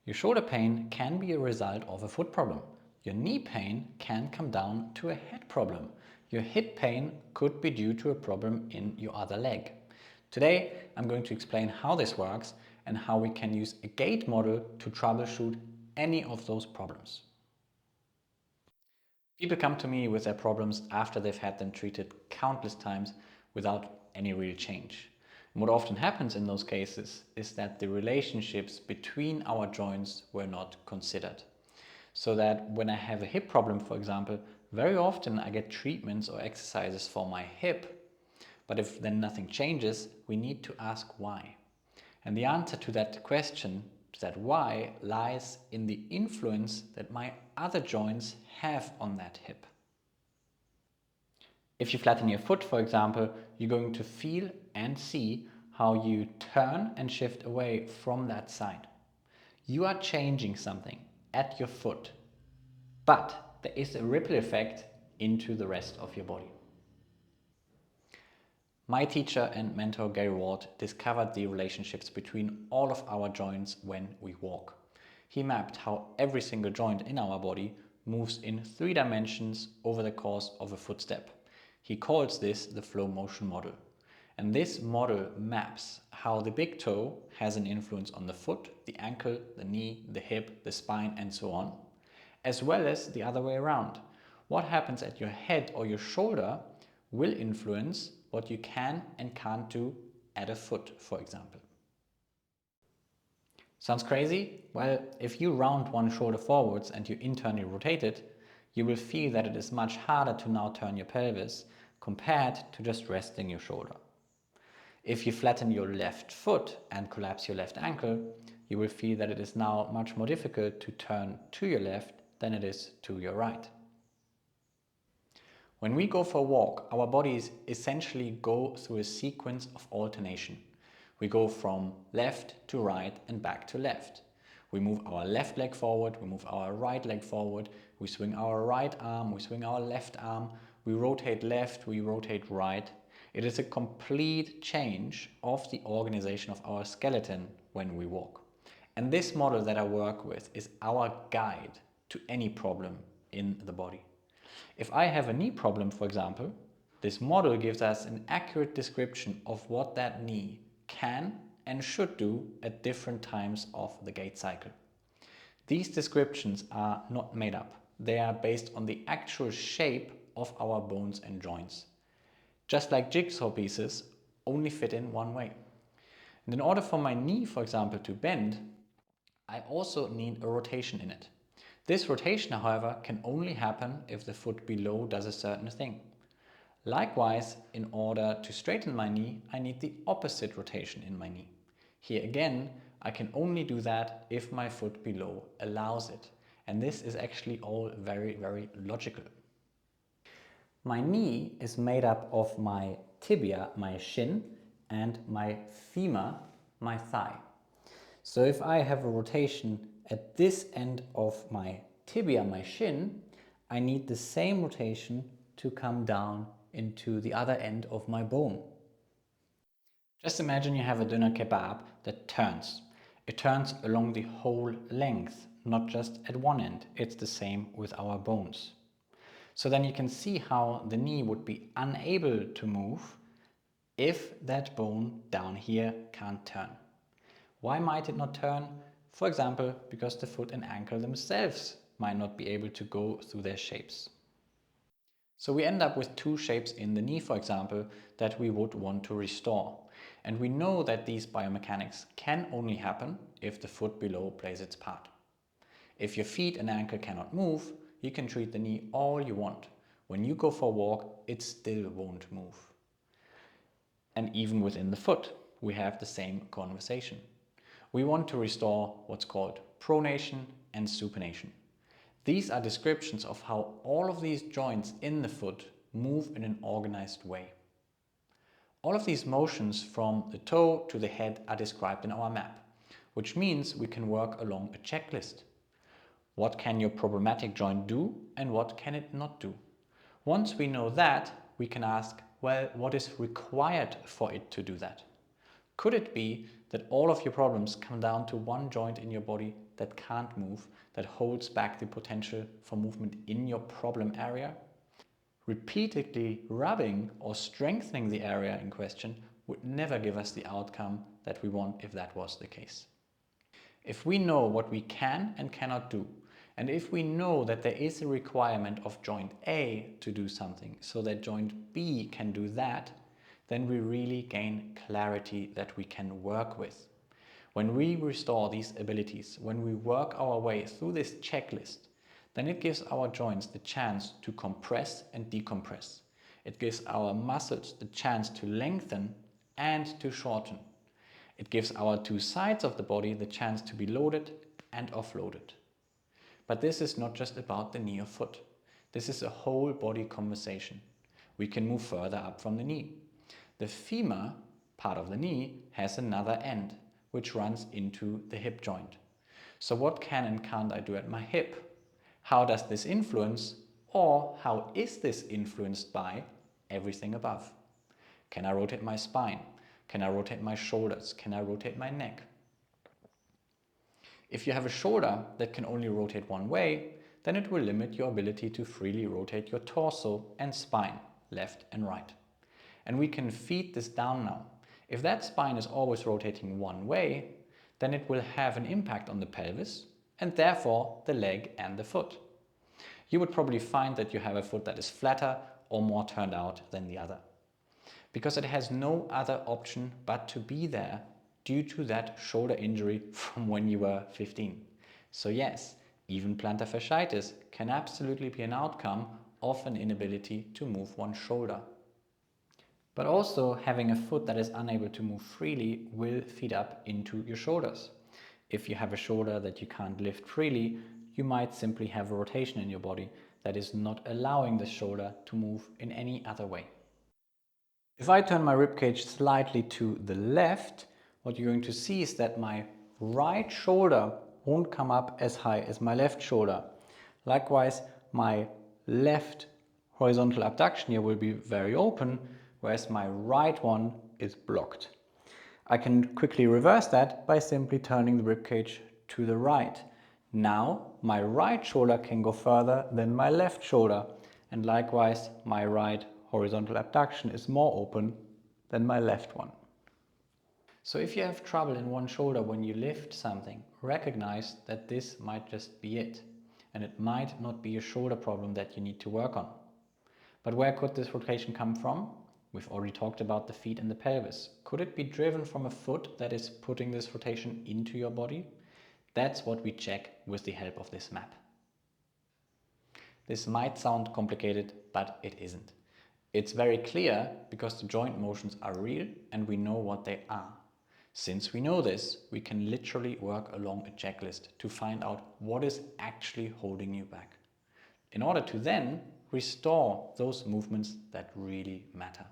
Your shoulder pain can be a result of a foot problem. Your knee pain can come down to a head problem. Your hip pain could be due to a problem in your other leg. Today, I'm going to explain how this works and how we can use a Gait model to troubleshoot any of those problems. People come to me with their problems after they've had them treated countless times without any real change. And what often happens in those cases is that the relationships between our joints were not considered. So that when I have a hip problem, for example, very often I get treatments or exercises for my hip. But if then nothing changes, we need to ask why. And the answer to that question, to that why, lies in the influence that my other joints have on that hip. If you flatten your foot, for example, you're going to feel and see how you turn and shift away from that side. You are changing something at your foot, but there is a ripple effect into the rest of your body. My teacher and mentor Gait discovered the relationships between all of our joints when we walk. He mapped how every single joint in our body moves in 3 dimensions over the course of a footstep. He calls this the flow motion model. And this model maps how the big toe has an influence on the foot, the ankle, the knee, the hip, the spine, and so on, as well as the other way around. What happens at your head or your shoulder will influence what you can and can't do at a foot, for example. Sounds crazy? Well, if you round one shoulder forwards and you internally rotate it, you will feel that it is much harder to now turn your pelvis compared to just resting your shoulder. If you flatten your left foot and collapse your left ankle, you will feel that it is now much more difficult to turn to your left than it is to your right. When we go for a walk, our bodies essentially go through a sequence of alternation. We go from left to right and back to left. We move our left leg forward, we move our right leg forward, we swing our right arm, we swing our left arm, we rotate left, we rotate right. It is a complete change of the organization of our skeleton when we walk. And this model that I work with is our guide to any problem in the body. If I have a knee problem, for example, this model gives us an accurate description of what that knee can and should do at different times of the gait cycle. These descriptions are not made up. They are based on the actual shape of our bones and joints. Just like jigsaw pieces, only fit in one way. And in order for my knee, for example, to bend, I also need a rotation in it. This rotation, however, can only happen if the foot below does a certain thing. Likewise, in order to straighten my knee, I need the opposite rotation in my knee. Here again, I can only do that if my foot below allows it. And this is actually all very, very logical. My knee is made up of my tibia, my shin, and my femur, my thigh. So if I have a rotation at this end of my tibia, my shin, I need the same rotation to come down into the other end of my bone. Just imagine you have a doner kebab that turns. It turns along the whole length, not just at one end. It's the same with our bones. So then you can see how the knee would be unable to move if that bone down here can't turn. Why might it not turn? For example, because the foot and ankle themselves might not be able to go through their shapes. So we end up with 2 shapes in the knee, for example, that we would want to restore. And we know that these biomechanics can only happen if the foot below plays its part. If your feet and ankle cannot move, you can treat the knee all you want. When you go for a walk, it still won't move. And even within the foot, we have the same conversation. We want to restore what's called pronation and supination. These are descriptions of how all of these joints in the foot move in an organized way. All of these motions from the toe to the head are described in our map, which means we can work along a checklist. What can your problematic joint do and what can it not do? Once we know that, we can ask, well, what is required for it to do that? Could it be that all of your problems come down to one joint in your body that can't move, that holds back the potential for movement in your problem area? Repeatedly rubbing or strengthening the area in question would never give us the outcome that we want if that was the case. If we know what we can and cannot do, and if we know that there is a requirement of joint A to do something so that joint B can do that, then we really gain clarity that we can work with. When we restore these abilities, when we work our way through this checklist, then it gives our joints the chance to compress and decompress. It gives our muscles the chance to lengthen and to shorten. It gives our two sides of the body the chance to be loaded and offloaded. But this is not just about the knee or foot. This is a whole body conversation. We can move further up from the knee. The femur, part of the knee, has another end, which runs into the hip joint. So what can and can't I do at my hip? How does this influence, or how is this influenced by everything above? Can I rotate my spine? Can I rotate my shoulders? Can I rotate my neck? If you have a shoulder that can only rotate one way, then it will limit your ability to freely rotate your torso and spine, left and right. And we can feed this down now. If that spine is always rotating one way, then it will have an impact on the pelvis and therefore the leg and the foot. You would probably find that you have a foot that is flatter or more turned out than the other, because it has no other option but to be there due to that shoulder injury from when you were 15. So yes, even plantar fasciitis can absolutely be an outcome of an inability to move one shoulder. But also having a foot that is unable to move freely will feed up into your shoulders. If you have a shoulder that you can't lift freely, you might simply have a rotation in your body that is not allowing the shoulder to move in any other way. If I turn my ribcage slightly to the left, what you're going to see is that my right shoulder won't come up as high as my left shoulder. Likewise, my left horizontal abduction here will be very open, whereas my right one is blocked. I can quickly reverse that by simply turning the ribcage to the right. Now my right shoulder can go further than my left shoulder, and likewise my right horizontal abduction is more open than my left one. So if you have trouble in one shoulder when you lift something, recognize that this might just be it, and it might not be a shoulder problem that you need to work on. But where could this rotation come from? We've already talked about the feet and the pelvis. Could it be driven from a foot that is putting this rotation into your body? That's what we check with the help of this map. This might sound complicated, but it isn't. It's very clear because the joint motions are real and we know what they are. Since we know this, we can literally work along a checklist to find out what is actually holding you back, in order to then restore those movements that really matter.